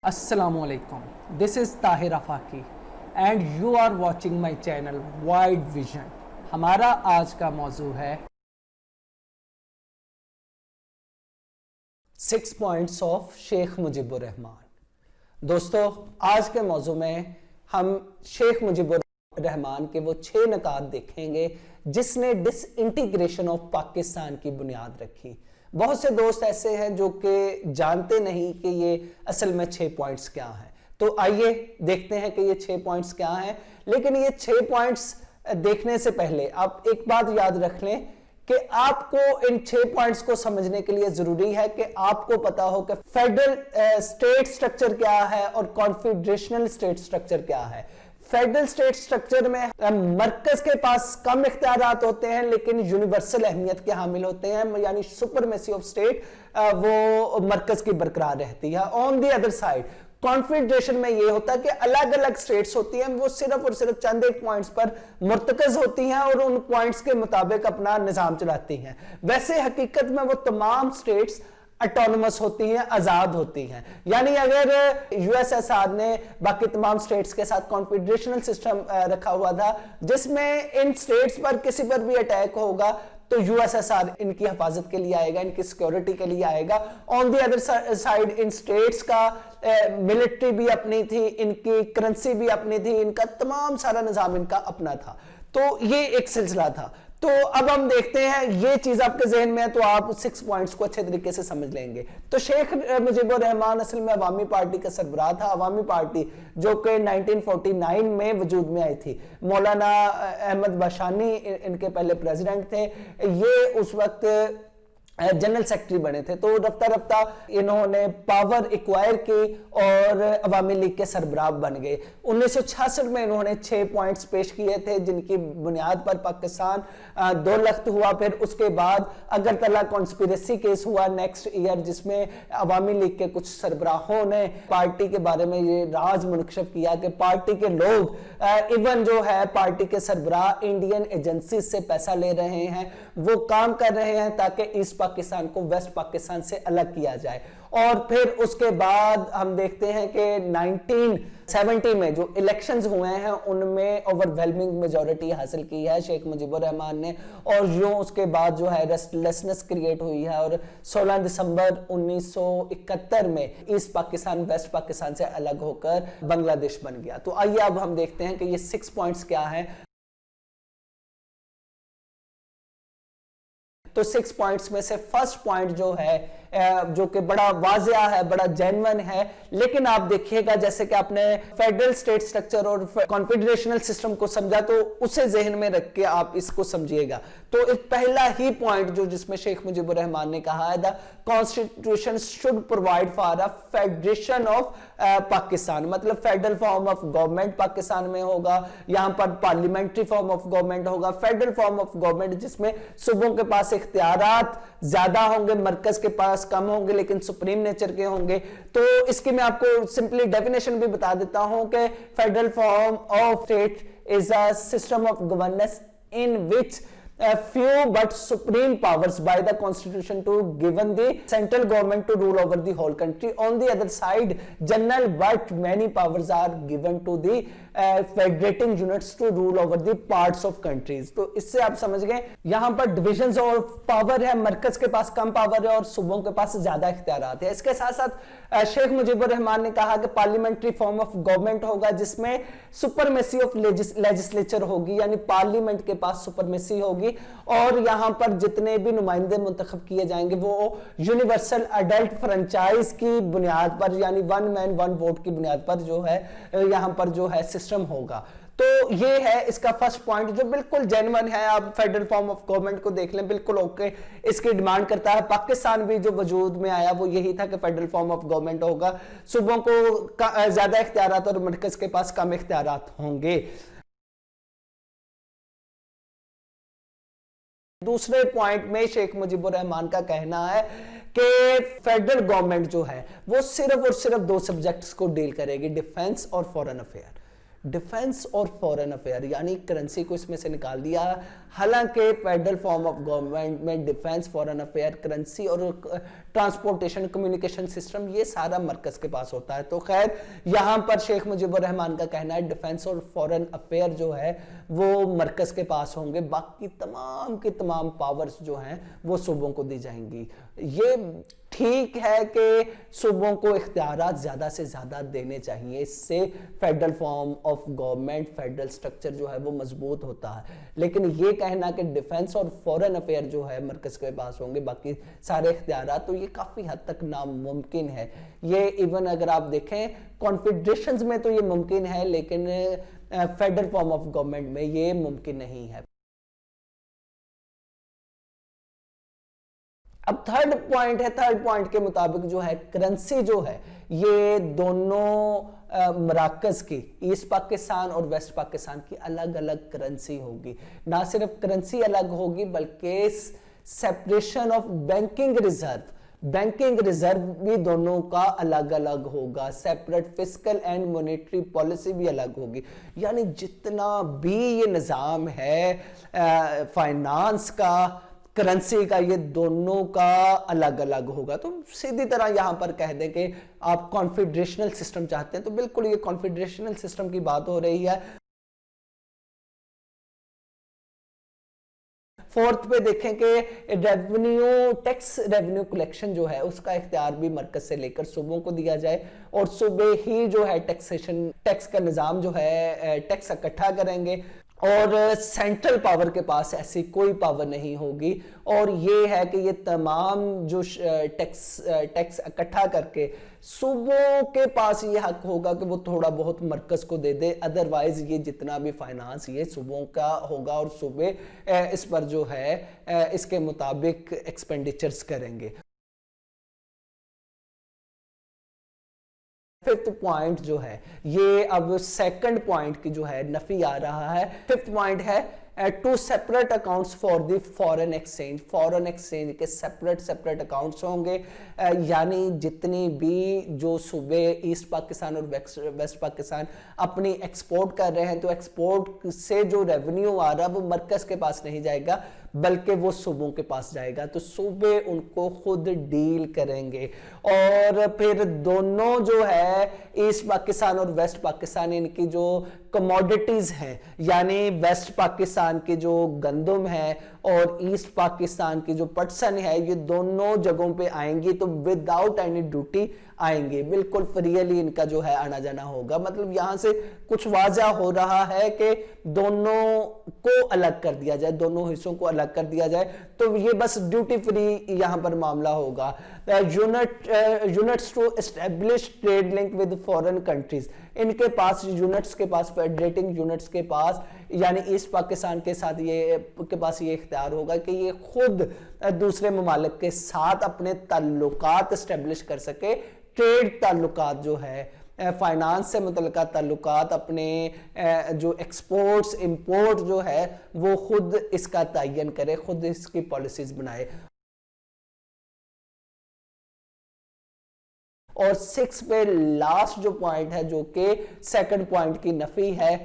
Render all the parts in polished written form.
Assalamualaikum. This is Tahir Afaki and you are watching my channel Wide Vision. हमारा आज का मौजू है 6 पॉइंट्स ऑफ शेख मुजीबुर रहमान। दोस्तों, आज के मौजू में हम शेख मुजीबुर रहमान के वो 6 नकात देखेंगे जिसने डिसइंटीग्रेशन ऑफ पाकिस्तान की बुनियाद रखी। बहुत से दोस्त ऐसे हैं जो कि जानते नहीं कि ये असल में 6 पॉइंट्स क्या हैं। तो आइए देखते हैं कि ये 6 पॉइंट्स क्या हैं। लेकिन ये 6 पॉइंट्स देखने से पहले आप एक बात याद रख लें कि आपको इन 6 पॉइंट्स को समझने के लिए जरूरी है कि आपको पता हो कि फेडरल स्टेट स्ट्रक्चर क्या है और कॉन्फेडरेशनल स्टेट स्ट्रक्चर क्या है। फेडरल स्टेट स्ट्रक्चर में मरकज के पास कम इख्तियारात होते हैं लेकिन यूनिवर्सल अहमियत के हामिल होते हैं, यानी सुपरमेसी ऑफ स्टेट वो मरकज की बरकरार रहती है। On the other side confederation में ये होता है कि अलग अलग स्टेट्स होती हैं, वो सिर्फ और सिर्फ चंद एक पॉइंट्स पर मुर्तकज होती हैं और उन पॉइंट्स के मुताबिक अपना निजाम चलाती हैं। वैसे हकीकत में वो तमाम स्टेट्स ऑटोनमस होती हैं, आजाद होती हैं। यानी अगर यूएसएसआर ने बाकी तमाम स्टेट्स के साथ कॉन्फेडरेशनल सिस्टम रखा हुआ था जिसमें इन स्टेट्स पर किसी पर भी अटैक होगा तो यूएसएसआर इनकी हिफाजत के लिए आएगा, इनकी सिक्योरिटी के लिए आएगा। On the other side in states का मिलिट्री भी अपनी थी, इनकी करेंसी भी अपनी थी, इनका तमाम सारा निजाम इनका अपना था। तो ये एक सिलसिला था। तो अब हम देखते हैं, ये चीज आपके जहन में है तो आप 6 पॉइंट्स को अच्छे तरीके से समझ लेंगे। तो शेख मुजीबुर रहमान असल में अवामी पार्टी का सरबराह था। अवामी पार्टी जो कि 1949 में वजूद में आई थी। मौलाना अहमद बाशानी इनके पहले प्रेसिडेंट थे। ये उस वक्त जनरल सेक्रेटरी बने थे। तो रफ्ता रफ्ता इन्होंने पावर एक्वायर की और अवामी लीग के सरबराह बन गए। 1966 में इन्होंने 6 पॉइंट्स पेश किए थे जिनकी बुनियाद पर पाकिस्तान 2 लख्त हुआ। फिर उसके बाद अगरतला कॉन्स्पिरेसी केस हुआ नेक्स्ट ईयर, जिसमें अवामी लीग के कुछ सरबराहों ने पार्टी के बारे में ये राज मुनकशफ किया कि पार्टी के लोग इवन जो है पार्टी के सरबराह इंडियन एजेंसी से पैसा ले रहे हैं, वो काम कर रहे हैं ताकि ईस्ट पाकिस्तान को वेस्ट पाकिस्तान से अलग किया जाए। और फिर उसके बाद हम देखते हैं कि 1970 में जो इलेक्शंस हुए हैं उनमें ओवरवेलमिंग मेजॉरिटी हासिल की है शेख मुजीबुर रहमान ने, और जो उसके बाद जो है रेस्टलेसनेस क्रिएट हुई है और 16 दिसंबर 1971 में ईस्ट पाकिस्तान वेस्ट पाकिस्तान से अलग होकर बांग्लादेश बन गया। तो आइए अब हम देखते हैं कि ये 6 पॉइंट्स क्या हैं। तो 6 पॉइंट्स में से फर्स्ट पॉइंट जो है जो कि बड़ा वाजिया है, बड़ा जेन्युइन है, लेकिन आप देखिएगा जैसे कि आपने फेडरल स्टेट स्ट्रक्चर और कॉन्फेडरेशनल सिस्टम को समझा तो उसे जहन में रख के आप इसको समझिएगा। तो एक पहला ही पॉइंट जो जिसमें शेख मुजीबुर रहमान ने कहा है, the constitution should provide for a federation of Pakistan, मतलब federal form of government Pakistan में होगा, यहां पर पार्लियामेंट्री फॉर्म ऑफ गवर्नमेंट होगा, फेडरल फॉर्म ऑफ गवर्नमेंट जिसमें सूबों के पास इख्तियारात ज्यादा होंगे, मरकज के पास कम होंगे लेकिन सुप्रीम नेचर के होंगे। तो इसकी मैं आपको सिंपली डेफिनेशन भी बता देता हूं कि federal form of state is a system of governance in which few but supreme powers by the constitution to given the central government to rule over the whole country. On the other side, general but many powers are given to the federating units to rule over the parts of countries. तो इससे आप समझ गए यहां पर divisions और power है, मरकज के पास कम पावर है और सूबों के पास ज्यादा इख्तियारात है। इसके साथ साथ शेख मुजीबुर रहमान ने कहा कि पार्लियामेंट्री फॉर्म ऑफ गवर्नमेंट होगा जिसमें सुपरमेसी ऑफ लेजिस्लेचर होगी, यानी पार्लियामेंट के पास सुपरमेसी होगी और यहां पर जितने भी नुमाइंदे मुंतखब किए जाएंगे वो यूनिवर्सल अडल्ट फ्रेंचाइज की बुनियाद पर, यानी 1 मैन 1 वोट की बुनियाद पर जो है यहां पर जो है सिस्टम होगा। तो ये है इसका फर्स्ट पॉइंट जो बिल्कुल जेन्युइन है। आप फेडरल फॉर्म ऑफ गवर्नमेंट को देख लें, बिल्कुल ओके इसकी डिमांड करता है। पाकिस्तान भी जो वजूद में आया वो यही था कि फेडरल फॉर्म ऑफ गवर्नमेंट होगा, सूबों को ज्यादा इख्तियारात और मरकज के पास कम इख्तियारात होंगे। दूसरे पॉइंट में शेख मुजीबुर रहमान का कहना है कि फेडरल गवर्नमेंट जो है वो सिर्फ और सिर्फ 2 सब्जेक्ट्स को डील करेगी, डिफेंस और फॉरेन अफेयर। डिफेंस और फॉरेन अफेयर, यानी करेंसी को इसमें से निकाल दिया। हालांकि फेडरल फॉर्म ऑफ गवर्नमेंट में डिफेंस, फॉरेन अफेयर, करेंसी और ट्रांसपोर्टेशन, कम्युनिकेशन सिस्टम, ये सारा मरकज के पास होता है। तो खैर यहाँ पर शेख मुजीबुर रहमान का कहना है डिफेंस और फॉरेन अफेयर जो है वो मरकज के पास होंगे, बाकी तमाम की तमाम पावर्स जो हैं वो सूबों को दी जाएंगी। ये ठीक है कि सूबों को इख्तियारात ज्यादा से ज्यादा देने चाहिए, इससे federal form of government, federal structure जो है वो मजबूत होता है। लेकिन ये कहना कि डिफेंस और फॉरेन अफेयर जो है मरकज के पास होंगे, बाकी सारे इख्तियारात, तो ये काफी हद तक नामुमकिन है। ये इवन अगर आप देखें कॉन्फेडरेशंस में तो ये मुमकिन है, लेकिन फेडरल फॉर्म ऑफ गवर्नमेंट में ये मुमकिन नहीं है। अब थर्ड पॉइंट है, थर्ड पॉइंट के मुताबिक जो है करेंसी जो है ये दोनों मराकज की, ईस्ट पाकिस्तान और वेस्ट पाकिस्तान की अलग अलग करेंसी होगी। ना सिर्फ करेंसी अलग होगी बल्कि separation of banking reserve, banking reserve भी दोनों का अलग अलग होगा। Separate fiscal and monetary policy भी अलग होगी। यानी जितना भी ये निज़ाम है फाइनेंस का, करेंसी का, ये दोनों का अलग अलग होगा। तो सीधी तरह यहां पर कह दें कि आप कॉन्फेडरेशनल सिस्टम चाहते हैं तो बिल्कुल ये कॉन्फेडरेशनल सिस्टम की बात हो रही है। फोर्थ पे देखें कि रेवेन्यू टैक्स, रेवेन्यू कलेक्शन जो है उसका इख्तियार भी मरकज से लेकर सूबों को दिया जाए और सूबे ही जो है टैक्सेशन, टैक्स का निज़ाम जो है टैक्स इकट्ठा करेंगे और सेंट्रल पावर के पास ऐसी कोई पावर नहीं होगी। और ये है कि ये तमाम जो टैक्स इकट्ठा करके सूबों के पास ये हक होगा कि वो थोड़ा बहुत मरकज को दे दे, अदरवाइज ये जितना भी फाइनेंस ये सूबों का होगा और सूबे इस पर जो है इसके मुताबिक एक्सपेंडिचर्स करेंगे। फिफ्थ पॉइंट जो है ये अब सेकंड पॉइंट की जो है नफी आ रहा है। फिफ्थ पॉइंट है to separate accounts for the foreign exchange, foreign exchange के सेपरेट सेपरेट अकाउंट्स होंगे। यानी जितनी भी जो सूबे ईस्ट पाकिस्तान और वेस्ट पाकिस्तान अपनी एक्सपोर्ट कर रहे हैं तो एक्सपोर्ट से जो रेवेन्यू आ रहा है वो मरकज के पास नहीं जाएगा बल्कि वो सूबों के पास जाएगा। तो सूबे उनको खुद डील करेंगे और फिर दोनों जो है ईस्ट पाकिस्तान और वेस्ट पाकिस्तान, इनकी जो कमोडिटीज हैं, यानी वेस्ट पाकिस्तान की जो गंदम है और ईस्ट पाकिस्तान की जो पटसन है, ये दोनों जगहों पे आएंगी तो विदाउट एनी ड्यूटी आएंगे, बिल्कुल फ्रीली इनका जो है आना जाना होगा। मतलब यहां से कुछ वाज़ा हो रहा है कि दोनों को अलग कर दिया जाए, दोनों हिस्सों को अलग कर दिया जाए, तो ये बस ड्यूटी फ्री यहां पर मामला होगा। Units to establish trade link with foreign countries, इनके पास यूनिट्स के पास, फेडरेटिंग यूनिट्स के पास, यानी ईस्ट पाकिस्तान के साथ ये के पास ये इख्तियार होगा कि ये खुद दूसरे ममालिक के साथ अपने ताल्लुकात एस्टेब्लिश कर सके। ट्रेड ताल्लुकात जो है फाइनेंस से मुतल्लिका ताल्लुकात, अपने जो एक्सपोर्ट्स इंपोर्ट जो है वो खुद इसका तयन करे, खुद इसकी पॉलिसीज बनाए। और 6 पे लास्ट जो पॉइंट है जो कि सेकंड पॉइंट की नफी है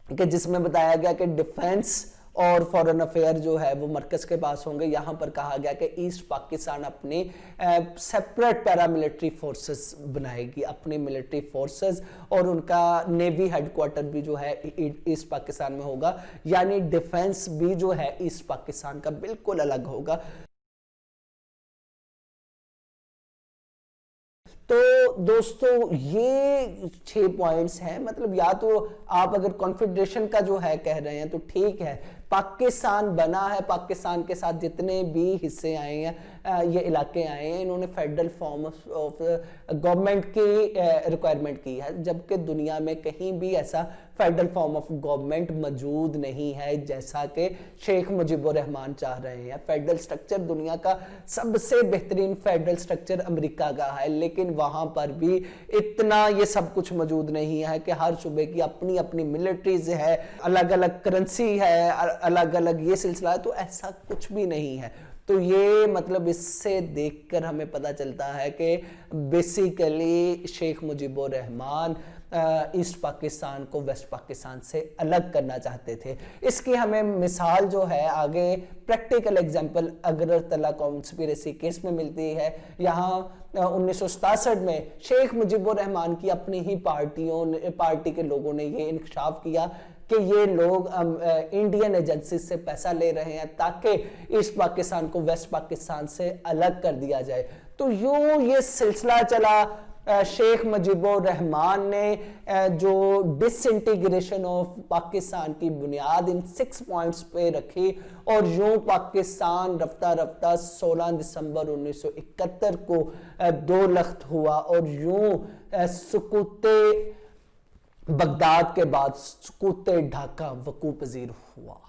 कि जिसमें बताया गया कि डिफेंस और फॉरेन अफेयर जो है वो मरकज के पास होंगे। यहां पर कहा गया कि ईस्ट पाकिस्तान अपनी सेपरेट पैरामिलिट्री फोर्सेस बनाएगी, अपनी मिलिट्री फोर्सेस, और उनका नेवी हेडक्वार्टर भी जो है ईस्ट पाकिस्तान में होगा। यानी डिफेंस भी जो है ईस्ट पाकिस्तान का बिल्कुल अलग होगा। तो दोस्तों ये 6 पॉइंट्स हैं। मतलब या तो आप अगर कॉन्फेडरेशन का जो है कह रहे हैं तो ठीक है, पाकिस्तान बना है, पाकिस्तान के साथ जितने भी हिस्से आए हैं, ये इलाके आए हैं, इन्होंने फेडरल फॉर्म ऑफ गवर्नमेंट की रिक्वायरमेंट की है, जबकि दुनिया में कहीं भी ऐसा फेडरल फॉर्म ऑफ गवर्नमेंट मौजूद नहीं है जैसा कि शेख मुजीबुर रहमान चाह रहे हैं। फेडरल स्ट्रक्चर दुनिया का सबसे बेहतरीन फेडरल स्ट्रक्चर अमेरिका का है, लेकिन वहां पर भी इतना ये सब कुछ मौजूद नहीं है कि हर सूबे की अपनी अपनी मिलिट्रीज है, अलग अलग करेंसी है, अलग अलग ये सिलसिला है। तो ऐसा कुछ भी नहीं है। तो ये मतलब इससे देखकर हमें पता चलता है कि बेसिकली शेख मुजीबुर रहमान ईस्ट पाकिस्तान को वेस्ट पाकिस्तान से अलग करना चाहते थे। इसकी हमें मिसाल जो है आगे practical example Agartala conspiracy case में मिलती है। यहाँ 1967 में शेख मुजीबुर रहमान की अपनी ही पार्टी के लोगों ने ये इंकशाफ किया कि ये लोग इंडियन एजेंसी से पैसा ले रहे हैं ताकि ईस्ट पाकिस्तान को वेस्ट पाकिस्तान से अलग कर दिया जाए। तो यूं ये सिलसिला चला। शेख मुजीबुर रहमान ने जो डिसइंटीग्रेशन ऑफ पाकिस्तान की बुनियाद इन 6 पॉइंट्स पे रखी और यूं पाकिस्तान रफ्ता रफ्ता 16 दिसंबर 1971 को 2 लख्त हुआ और यूं सुकूते बगदाद के बाद सुकूते ढाका वकू पजीर हुआ।